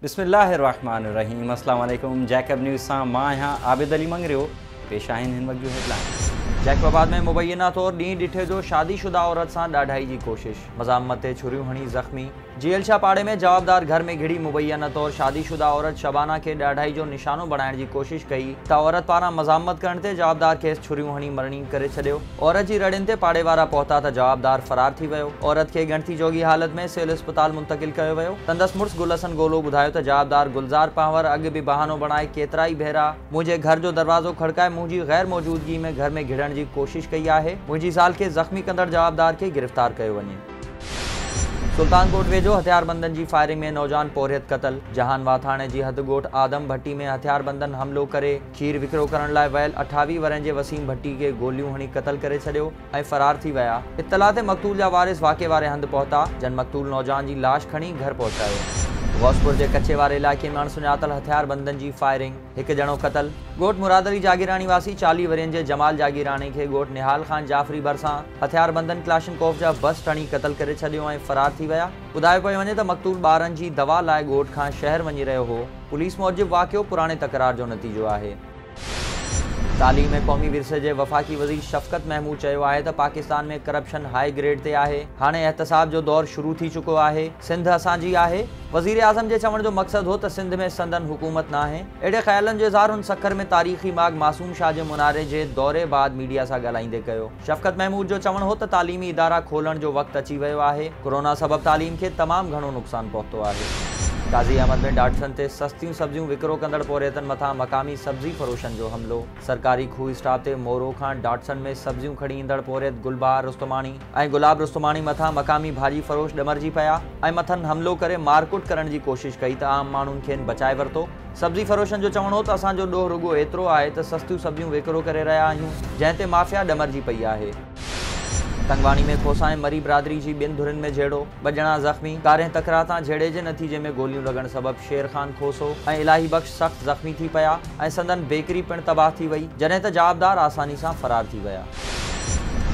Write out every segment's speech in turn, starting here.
बिस्मिल्लाहिर्रहमानिर्रहीम। अस्सलाम वालेकुम। जैकब न्यूज़ सां मां यहाँ आबिद अली मंगरियो। पेश आहिनि हिन वक़्त जूं हेडलाइन। जैकबाबाद में मुबैना तौर ॾींहुं ॾिठे जो शादीशुदा औरत सां ॾाढाई जी कोशिश, मज़ामत ते छुरियूं हणी ज़ख़्मी। जेलशाह पाड़े में जवाबदार घर में घिड़ी मुबैना तौर शादीशुदा औरत शबाना के ॾाढाई जो निशानो बणाइण जी कोशिश कई त औरत पारां मज़ामत करण ते जवाबदार खेसि छुरियूं हणी मरणी करे छॾियो। औरत जी रड़ियुनि ते पाड़े वारा पहुता त जवाबदार फरार थी वियो। औरत खे गणती जोगी हालत में सिविल अस्पताल मुंतकिल कयो वियो। संदसि मुड़ुसु गुलसन गोलो ॿुधायो त जवाबदार गुलज़ार पांवर अॻु बि बहानो बणाए केतिरा ई भेरा मुंहिंजे घर जो दरवाज़ो खड़काए मुंहिंजी गैर मौजूदगी में घर में घिड़ण जी कोशिश कई आहे। मुंहिंजी ज़ाल खे ज़ख़्मी कंदड़ जवाबदार खे गिरफ़्तार कयो वञे। सुल्तानकोट वेझो हथियारबंदनि जी फायरिंग में नौजवान पोरियत क़तल। जहान वाथाणे जी हद ॻोठ आदम भट्टी में हथियारबंदनि हमलो करे खीर विकिरो करण लाइ वियल 28 वरनि जे वसीम भट्टी खे गोलियूं हणी क़तल करे छॾियो ऐं फरार थी विया। इत्तला ते मक़तूल जा वारिस वाक़े वारे हंधि पहुता। जन मक़तूल नौजवान जी लाश खणी घर पहुचायो। गौसपुर के कच्चे वारे इलाके में अणसुञातल हथियारबंदनि जी फायरिंग, हिकु ॼणो क़तल। ॻोठ मुराद अली जागीरानी वासी 40 वरियनि जे जमाल जागीरानी खे ॻोठ निहाल ख़ान जाफ़री भरिसां हथियारबंदनि क्लाशनकोफ जा बस टणी क़तल करे छॾियो ऐं फरार थी विया। ॿुधायो पियो वञे त मक़तूल ॿारनि जी दवा लाइ ॻोठ खां शहर वञी रहियो हो। पुलिस मूजिबि वाक़ियो पुराणे तकरार जो नतीजो आहे। तालीम में क़ौमी विरसे जे वफ़ाक़ी वज़ीर शफ़क़त महमूद चयो आहे त पाकिस्तान में करप्शन हाई ग्रेड ते आहे। हाणे एहतसाब जो दौर शुरू थी चुको आहे। सिंध असांजी आहे। वज़ीर आज़म जे चवण जो मक़सदु हो त सिंध में संदन हुकूमत न आहे। अहिड़े ख़्यालनि जो इज़हार हुन सखर में तारीख़ी माग मासूम शाह जे मुनारे जे दौरे बाद मीडिया सां ॻाल्हाईंदे कयो। शफ़क़त महमूद जो चवण हो त तालीमी इदारा खोलण जो वक़्तु अची वियो आहे। कोरोना सबबि तालीम खे तमामु घणो नुक़सानु पहुतो आहे। काज़ी अहमद में डाटसन ते सस्तियूं सब्जियूं विकिरो कंदड़ पोरियतनि मथां मक़ामी सब्ज़ी फ़रोशनि जो हमिलो। सरकारी खूह स्टाफ ते मोरो खां डाटसन में सब्जियूं खणी ईंदड़ पोरियत गुलबहार रुस्तमानी ऐं गुलाब रुस्तमानी मथां मक़ामी भाॼी फ़रोश ॾमरजी पिया ऐं मथनि हमिलो करे मारकुट करण जी कोशिश कई त आम माण्हुनि खेनि बचाए वरितो। सब्ज़ी फ़रोशनि जो चवणो त असांजो ॾोह रुॻो एतिरो आहे त सस्तियूं सब्जियूं विकिरो करे रहिया आहियूं जंहिं ते माफ़िया ॾमरजी पई आहे। तंगवाणी में खोसा ऐं मरी बिरादरी जी 2 धुरियुनि में झेड़ो, 2 ॼणा ज़ख़्मी। कारें तकरार तां झेड़े जे नतीजे में गोलियूं लॻण सबबि शेर ख़ान खोसो ऐं इलाही बख़्श सख़्तु ज़ख़्मी थी पिया ऐं संदन बेकरी पिणु तबाह थी वई जॾहिं त जवाबदार आसानी सां फरार थी विया।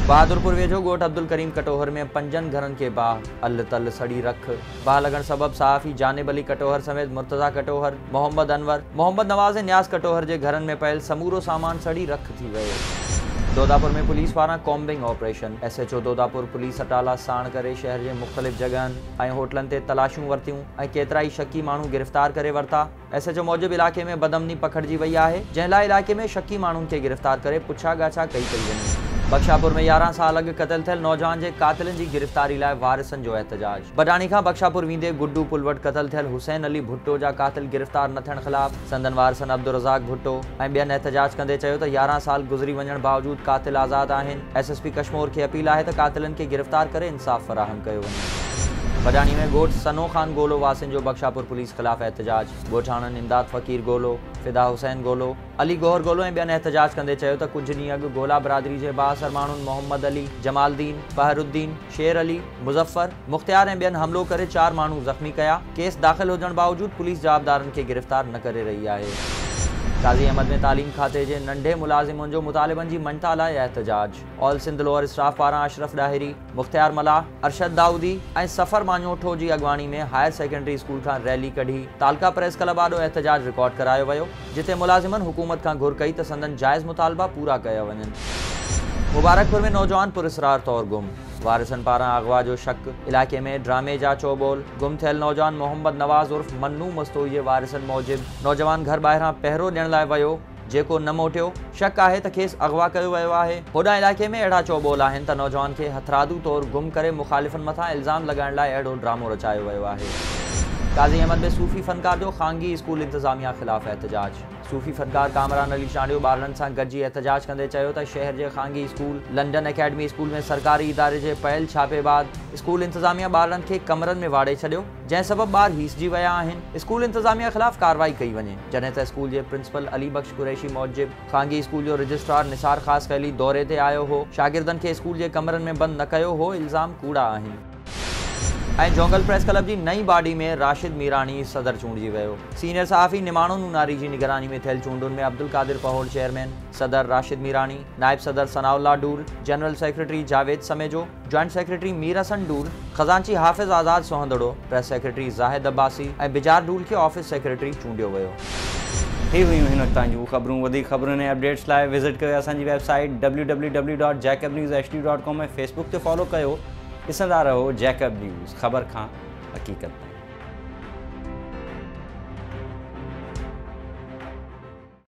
बहादुरपुर वेझो ॻोठ अब्दुल करीम कटोहर में 5 घरनि खे बाह, अल तल सड़ी रख। बाह लॻण सबबि सहाफ़ी जानिब अली कटोहर समेत मुर्तज़ा कटोहर, मोहम्मद अनवर, मोहम्मद नवाज़ ऐं न्याज़ कटोहर जे घरनि में पयल समूरो सामान सड़ी रख थी वियो। दोदापुर में पुलिस पारां combing operation. SHO Dodapur police अटाला साण करे शहर जे मुख़्तलिफ़ जॻहनि ऐं होटलनि ते तलाशियूं वरितियूं ऐं केतिरा ई शकी माण्हू गिरफ़्तार करे वरिता। SHO मूजिबि इलाइक़े में बदअमनी पखिड़िजी वई आहे, जंहिं लाइ इलाइक़े में शकी माण्हुनि खे गिरफ़्तार करे पुछा ॻाछा कई पई वञे। बख्शापुर में 11 साल अॻु क़तल थियल नौजवान जे क़ातिलनि जी गिरफ़्तारी लाइ वारिसनि जो एहतजाज। बडाणी खां बख्शापुर वेंदे गुड्डू पुल वटि क़तल थियल हुसैन अली भुट्टो जा क़ातिल गिरफ़्तार न थियण ख़िलाफ़ संदन वारिसनि अब्दुल रज़ाक भुट्टो ऐं ॿियनि एहतजाज कंदे चयो त 11 साल गुज़री वञण बावजूदि क़ातिल आज़ादु आहिनि। SSP कश्मीर खे अपील आहे त क़ातिलनि खे गिरफ़्तार करे इंसाफ़ फ़राहम कयो वञे। बडाणी में ॻोठ सनो ख़ान गोलो वासिन जो बख्शापुर पुलिस ख़िलाफ़ एहतजाज। ॻोठाणनि इमदाद फ़कीर गोलो, फ़िदा हुसैन गोलो, अली गोहर गोलो ऐं ॿियनि एहतजाज कंदे चयो त कुझु ॾींहं अॻु गोला बिरादरी जे बाअसर माण्हुनि मोहम्मद अली, जमालदीन, फ़हरुद्दीन, शेर अली, मुज़फ़र, मुख़्तियार ऐं ॿियनि हमिलो करे 4 माण्हू ज़ख़्मी कया। केस दाख़िल हुजण बावजूदि पुलिस जवाबदारनि खे गिरफ़्तार न करे रही आहे। काज़ी अहमद में तालीम खाते जे नंढे मुलाज़िमनि जो मुतालिबनि जी मञता लाइ एहतजाज। ऑल सिंध लोअर स्टाफ पारां अशरफ ॾाहिरी, मुख़्तियार मलाह, अरशद दाऊदी ऐं सफ़र मांझोठो जी अॻवानी में हायर सेकेंडरी स्कूल खां रैली कढी तालका प्रेस क्लब आॾो एहतजाज रिकॉर्ड करायो वियो, जिते मुलाज़िमनि हुकूमत खां घुर कई त संदन जाइज़ मुतालबा पूरा कया वञनि। मुबारकपुर में नौजवान पुरस्रार तौर गुम। वारिसनि पारां अगवा जो शक। इलाइक़े में ड्रामे जा चौबोल। गुम थियल नौजवान मोहम्मद नवाज़ उर्फ़ मन्नू मस्तोई जे वारिसनि मूजिबि नौजवान घर ॿाहिरां पहिरो ॾियण लाइ वियो, जेको न मोटियो। शक आहे त खेसि अगवा कयो वियो आहे। होॾां इलाइक़े में अहिड़ा चौबोल आहिनि त नौजवान खे हथरादू तौरु गुम करे मुख़ालिफ़नि मथां इल्ज़ाम लॻाइण लाइ अहिड़ो ड्रामो रचायो वियो आहे। काज़ी अहमद में सूफ़ी फ़नकार जो ख़ानगी स्कूल इंतिज़ामिया ख़िलाफ़ एहतजाज। सूफ़ी फ़नकार कामरान अली शांडियो ॿारनि सां गॾिजी एहतजाज कंदे चयो त शहर जे ख़ानगी स्कूल लंडन अकेडमी स्कूल में सरकारी इदारे जे पयल छापे बाद स्कूल इंतिज़ामिया ॿारनि खे कमरनि में वाड़े छॾियो, जंहिं सबबि ॿार हीसजी विया आहिनि। स्कूल इंतिज़ामिया ख़िलाफ़ कार्रवाई कई वञे, जॾहिं त स्कूल जे प्रिंसिपल अली बख्श कुरैशी मूजिबि ख़ानगी स्कूल जो रजिस्ट्रार निसार ख़ासि कयली दौरे ते आयो हो, शागिर्दनि खे स्कूल जे कमरनि में बंदि न कयो हो। इल्ज़ाम कूड़ा आहिनि। जोंगल प्रेस क्लब की नई बॉडी में राशिद मीरानी सदर चूंडिजी वियो। सीनियर सहाफ़ी निमाणो नूनारी की निगरानी में थियल चूंडुनि में अब्दुल कादिर पहोड़ चेयरमैन, सदर राशिद मीरानी, नायब सदर Sanaullah Dool, general secretary Javed Samejo, joint secretary Mir Hassan Dool, खजांची हाफिज़ आज़ाद सोहंदड़ो, प्रेस सेक्रेटरी ज़ाहिद अब्बासी और बिजार डूल के ऑफिस सेक्रेटरी चूंडियो वियो। ही हुयूं हिन वक़्त जूं ख़बरूं। वधीक ख़बरुनि ऐं अपडेट्स लाइ विज़िट कयो असांजी वेबसाइट www.jacobnewshd.com ऐं फेसबुक ते फॉलो कयो। ॾिसंदा रहो जैकब न्यूज़, ख़बर खां हक़ीक़त।